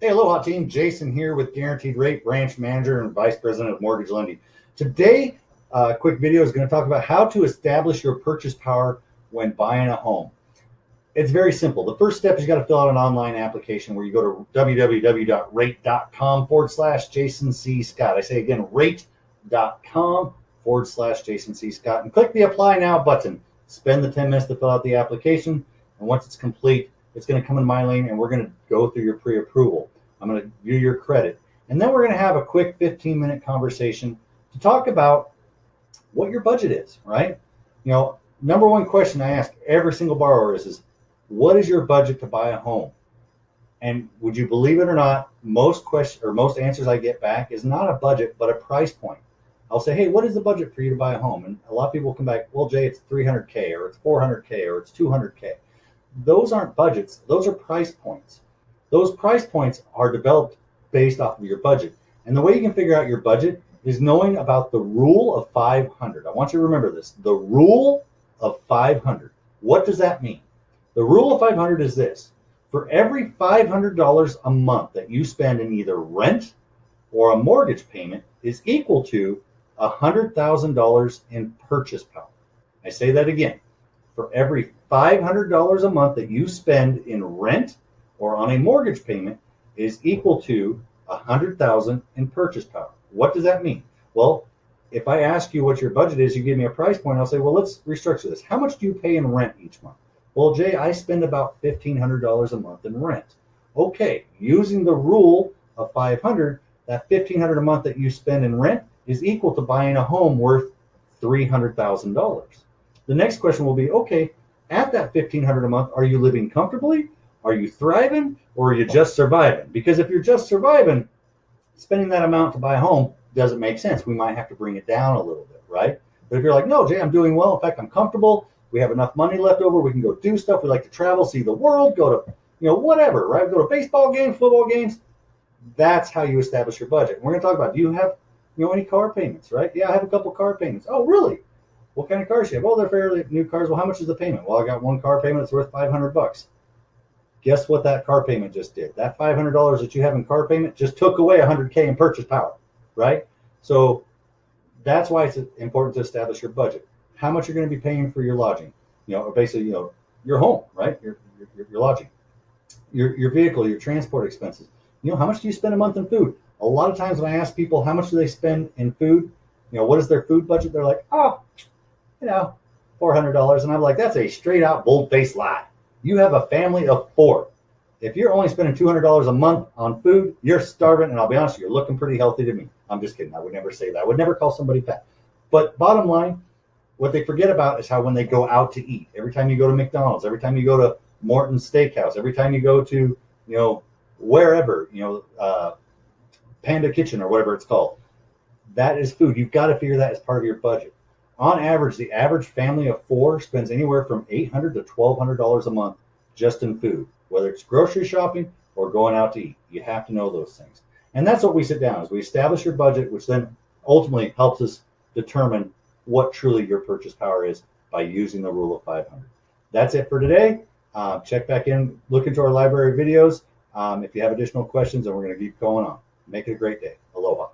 Hey, aloha team. Jason here with Guaranteed Rate Branch Manager and Vice President of Mortgage Lending. Today, a quick video is going to talk about how to establish your purchase power when buying a home. It's very simple. The first step is you got to fill out an online application where you go to www.rate.com/Jason C. Scott. I say again, rate.com/Jason C. Scott, and click the Apply Now button. Spend the 10 minutes to fill out the application, and once it's complete, it's going to come in my lane and we're going to go through your pre-approval. I'm going to view your credit, and then we're going to have a quick 15-minute conversation to talk about what your budget is, right? Number one question I ask every single borrower is what is your budget to buy a home? And would you believe it or not, most answers I get back is not a budget, but a price point. I'll say, hey, what is the budget for you to buy a home? And a lot of people come back, well, Jay, it's 300K or it's 400K or it's 200K. Those aren't budgets. Those are price points. Those price points are developed based off of your budget. And the way you can figure out your budget is knowing about the rule of 500. I want you to remember this. The rule of 500. What does that mean? The rule of 500 is this. For every $500 a month that you spend in either rent or a mortgage payment is equal to $100,000 in purchase power. I say that again. For every $500 a month that you spend in rent or on a mortgage payment is equal to $100,000 in purchase power. What does that mean? Well, if I ask you what your budget is, you give me a price point, I'll say, well, let's restructure this. How much do you pay in rent each month? Well, Jay, I spend about $1,500 a month in rent. Okay, using the rule of 500, that $1,500 a month that you spend in rent is equal to buying a home worth $300,000. The next question will be, okay, at that $1,500 a month, are you living comfortably? Are you thriving? Or are you just surviving? Because if you're just surviving, spending that amount to buy a home doesn't make sense. We might have to bring it down a little bit, right? But if you're like, no, Jay, I'm doing well. In fact, I'm comfortable. We have enough money left over. We can go do stuff. We like to travel, see the world, go to, whatever, right? Go to baseball games, football games. That's how you establish your budget. We're going to talk about, do you have, any car payments, right? Yeah, I have a couple car payments. Oh, really? What kind of cars do you have? Oh, they're fairly new cars. Well, how much is the payment? Well, I got one car payment that's worth $500. Guess what that car payment just did? That $500 that you have in car payment just took away $100K in purchase power, right? So that's why it's important to establish your budget. How much you're going to be paying for your lodging, or basically, your home, right? Your lodging, your vehicle, your transport expenses. How much do you spend a month in food? A lot of times when I ask people how much do they spend in food, what is their food budget? They're like, oh, $400. And I'm like, that's a straight out bold-faced lie. You have a family of 4. If you're only spending $200 a month on food, you're starving. And I'll be honest, you're looking pretty healthy to me. I'm just kidding. I would never say that. I would never call somebody fat. But bottom line, what they forget about is how when they go out to eat, every time you go to McDonald's, every time you go to Morton's Steakhouse, every time you go to, wherever, Panda Kitchen or whatever it's called, that is food. You've got to figure that as part of your budget. On average, the average family of 4 spends anywhere from $800 to $1,200 a month just in food, whether it's grocery shopping or going out to eat. You have to know those things. And that's what we sit down is we establish your budget, which then ultimately helps us determine what truly your purchase power is by using the rule of 500. That's it for today. Check back in, look into our library videos. If you have additional questions, and we're going to keep going on. Make it a great day. Aloha.